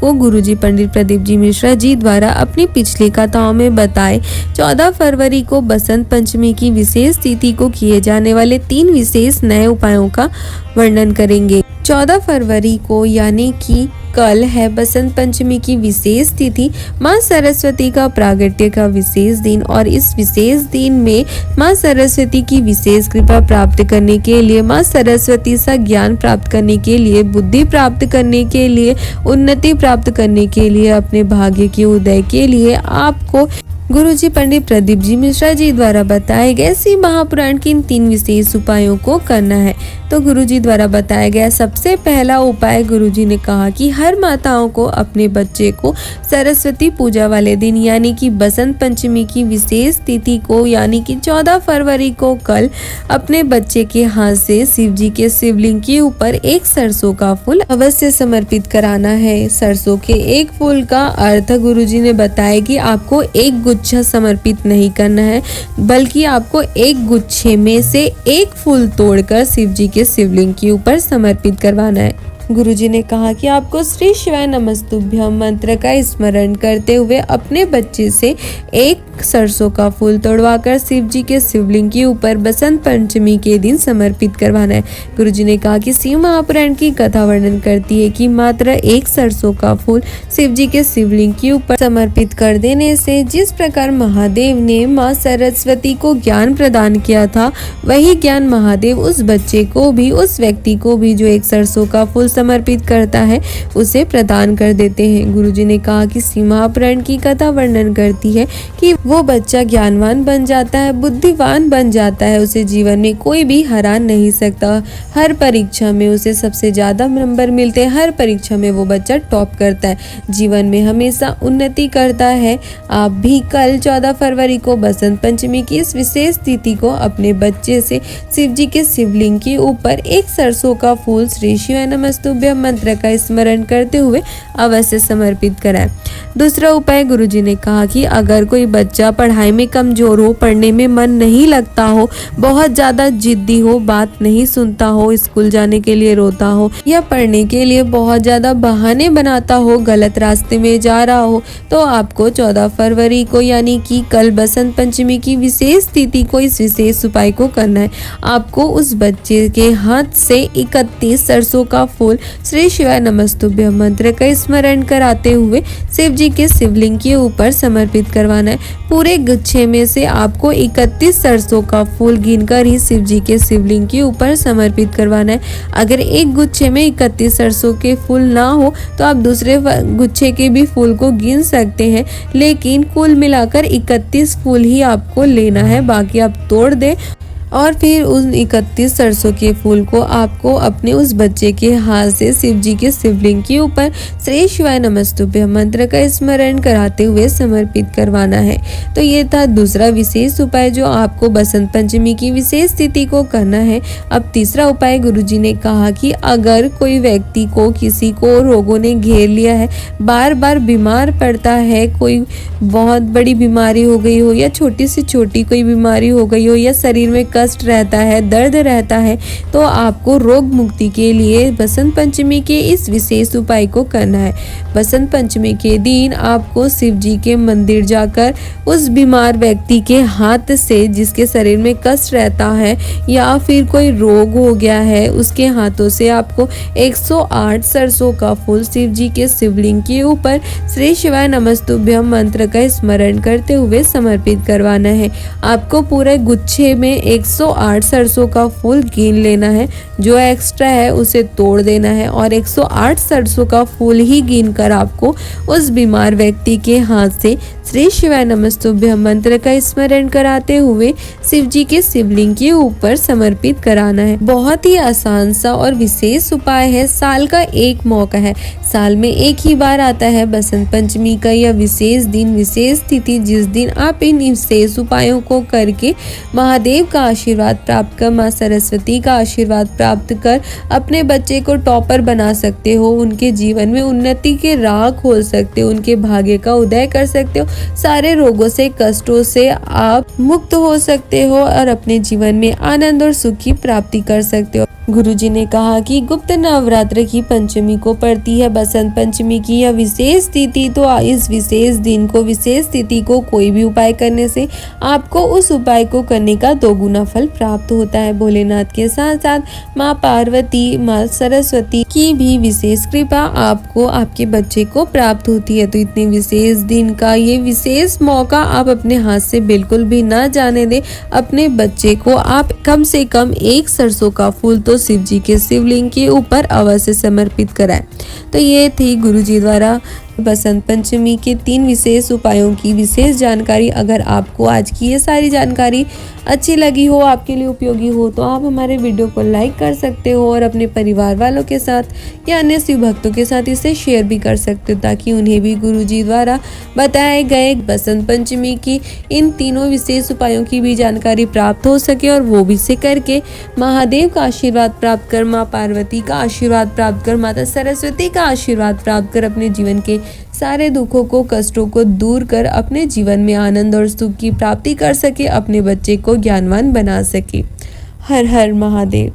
को गुरुजी पंडित प्रदीप जी मिश्रा जी द्वारा अपनी पिछली कथाओं में बताए 14 फरवरी को बसंत पंचमी की विशेष तिथि को किए जाने वाले 3 विशेष नए उपायों का वर्णन करेंगे। 14 फरवरी को यानी कि कल है बसंत पंचमी की विशेष तिथि, माँ सरस्वती का प्रागट्य का विशेष दिन और इस विशेष दिन में माँ सरस्वती की विशेष कृपा प्राप्त करने के लिए, माँ सरस्वती से ज्ञान प्राप्त करने के लिए, बुद्धि प्राप्त करने के लिए, उन्नति प्राप्त करने के लिए, अपने भाग्य के उदय के लिए आपको गुरुजी पंडित प्रदीप जी मिश्रा जी द्वारा बताए गए शिव महापुराण की इन 3 विशेष उपायों को करना है। तो गुरुजी द्वारा बताया गया सबसे पहला उपाय, गुरुजी ने कहा कि हर माताओं को अपने बच्चे को सरस्वती पूजा वाले दिन यानी कि बसंत पंचमी की विशेष तिथि को यानी कि 14 फरवरी को कल अपने बच्चे के हाथ से शिव जी के शिवलिंग के ऊपर एक सरसों का फूल अवश्य समर्पित कराना है। सरसों के एक फूल का अर्थ गुरुजी ने बताया कि आपको एक गुच्छा समर्पित नहीं करना है, बल्कि आपको एक गुच्छे में से एक फूल तोड़कर शिव जी के शिवलिंग के ऊपर समर्पित करवाना है। गुरुजी ने कहा कि आपको श्री शिवाय नमस्तुभ्यम मंत्र का स्मरण करते हुए अपने बच्चे से एक सरसों का फूल तोड़वाकर शिव जी के शिवलिंग के ऊपर बसंत पंचमी के दिन समर्पित करवाना है। गुरुजी ने कहा कि शिव महापुराण की कथा वर्णन करती है कि मात्र एक सरसों का फूल शिव जी के शिवलिंग के ऊपर समर्पित कर देने से जिस प्रकार महादेव ने माँ सरस्वती को ज्ञान प्रदान किया था, वही ज्ञान महादेव उस बच्चे को भी, उस व्यक्ति को भी जो एक सरसों का फूल समर्पित करता है उसे प्रदान कर देते हैं। गुरुजी ने कहा कि शिव महापुराण की कथा वर्णन करती है कि वो बच्चा ज्ञानवान बन जाता है, बुद्धिवान बन जाता है, उसे जीवन में कोई भी हरा नहीं सकता। हर परीक्षा में उसे सबसे ज्यादा नंबर मिलते हैं, हर परीक्षा में वो बच्चा टॉप करता है, जीवन में हमेशा उन्नति करता है। आप भी कल 14 फरवरी को बसंत पंचमी की इस विशेष तिथि को अपने बच्चे से शिव जी के शिवलिंग के ऊपर एक सरसों का फूल श्री शिवाय नमस्तुभ्यम मंत्र का स्मरण करते हुए अवश्य समर्पित कराएं। दूसरा उपाय, गुरुजी ने कहा कि अगर कोई बच्चा पढ़ाई में कमजोर हो, पढ़ने में मन नहीं लगता हो, बहुत ज्यादा जिद्दी हो, बात नहीं सुनता हो, स्कूल जाने के लिए रोता हो या पढ़ने के लिए बहुत ज्यादा बहाने बनाता हो, गलत रास्ते में जा रहा हो, तो आपको 14 फरवरी को यानी कि कल बसंत पंचमी की विशेष तिथि को इस विशेष उपाय को करना है। आपको उस बच्चे के हाथ से 31 सरसों का फूल श्री शिवाय नमस्तुभ्यम मंत्र का स्मरण कराते हुए शिव जी के शिवलिंग के ऊपर समर्पित करवाना है। पूरे गुच्छे में से आपको 31 सरसों का फूल गिनकर ही शिव जी के शिवलिंग के ऊपर समर्पित करवाना है। अगर एक गुच्छे में 31 सरसों के फूल ना हो तो आप दूसरे गुच्छे के भी फूल को गिन सकते हैं, लेकिन कुल मिलाकर 31 फूल ही आपको लेना है, बाकी आप तोड़ दें और फिर उन 31 सरसों के फूल को आपको अपने उस बच्चे के हाथ से शिव जी के शिवलिंग के ऊपर श्री शिवाय नमस्तुभ्यम मंत्र का स्मरण कराते हुए समर्पित करवाना है। तो ये था दूसरा विशेष उपाय जो आपको बसंत पंचमी की विशेष तिथि को करना है। अब तीसरा उपाय, गुरुजी ने कहा कि अगर कोई व्यक्ति को, किसी को रोगों ने घेर लिया है, बार बार बीमार पड़ता है, कोई बहुत बड़ी बीमारी हो गई हो या छोटी से छोटी कोई बीमारी हो गई हो या शरीर में कष्ट रहता है, दर्द रहता है, तो आपको रोग मुक्ति के लिए बसंत पंचमी के इस विशेष उपाय को करना है। बसंत पंचमी के दिन आपको शिव जी के मंदिर जाकर उस बीमार व्यक्ति के हाथ से, जिसके शरीर में कष्ट रहता है या फिर कोई रोग हो गया है, उसके हाथों से आपको 108 सरसों का फूल शिव जी के शिवलिंग के ऊपर श्री शिवाय नमस्तुभ्यम मंत्र का स्मरण करते हुए समर्पित करवाना है। आपको पूरे गुच्छे में 108 सरसों का फूल गिन लेना है, जो एक्स्ट्रा है उसे तोड़ देना है और 108 सरसों का फूल ही गिनकर आपको उस बीमार व्यक्ति के हाथ से श्री शिवाय नमस्तुभ्यम मंत्र का स्मरण कराते हुए शिव जी के शिवलिंग के ऊपर समर्पित कराना है। बहुत ही आसान सा और विशेष उपाय है, साल का एक मौका है, साल में एक ही बार आता है बसंत पंचमी का यह विशेष दिन, विशेष तिथि, जिस दिन आप इन विशेष उपायों को करके महादेव का आशीर्वाद प्राप्त कर, माँ सरस्वती का आशीर्वाद प्राप्त कर अपने बच्चे को टॉपर बना सकते हो, उनके जीवन में उन्नति के राह खोल सकते हो, उनके भाग्य का उदय कर सकते हो, सारे रोगों से, कष्टों से आप मुक्त हो सकते हो और अपने जीवन में आनंद और सुख की प्राप्ति कर सकते हो। गुरुजी ने कहा कि गुप्त नवरात्र की पंचमी को पड़ती है बसंत पंचमी की यह विशेष तिथि। तो इस विशेष दिन को, विशेष तिथि को कोई भी उपाय करने से आपको उस उपाय को करने का दोगुना फल प्राप्त होता है। भोलेनाथ के साथ साथ माँ पार्वती, माँ सरस्वती की भी विशेष कृपा आपको, आपके बच्चे को प्राप्त होती है। तो इतने विशेष दिन का ये विशेष मौका आप अपने हाथ से बिल्कुल भी ना जाने दें। अपने बच्चे को आप कम से कम एक सरसों का फूल तो शिव जी के शिवलिंग के ऊपर अवश्य समर्पित कराएं। तो ये थी गुरुजी द्वारा बसंत पंचमी के 3 विशेष उपायों की विशेष जानकारी। अगर आपको आज की ये सारी जानकारी अच्छी लगी हो, आपके लिए उपयोगी हो, तो आप हमारे वीडियो को लाइक कर सकते हो और अपने परिवार वालों के साथ या अन्य शिव भक्तों के साथ इसे शेयर भी कर सकते हो, ताकि उन्हें भी गुरुजी द्वारा बताए गए बसंत पंचमी की इन तीनों विशेष उपायों की भी जानकारी प्राप्त हो सके और वो भी से करके महादेव का आशीर्वाद प्राप्त कर, माँ पार्वती का आशीर्वाद प्राप्त कर, माता सरस्वती का आशीर्वाद प्राप्त कर अपने जीवन के सारे दुखों को, कष्टों को दूर कर अपने जीवन में आनंद और सुख की प्राप्ति कर सके, अपने बच्चे को ज्ञानवान बना सके। हर हर महादेव।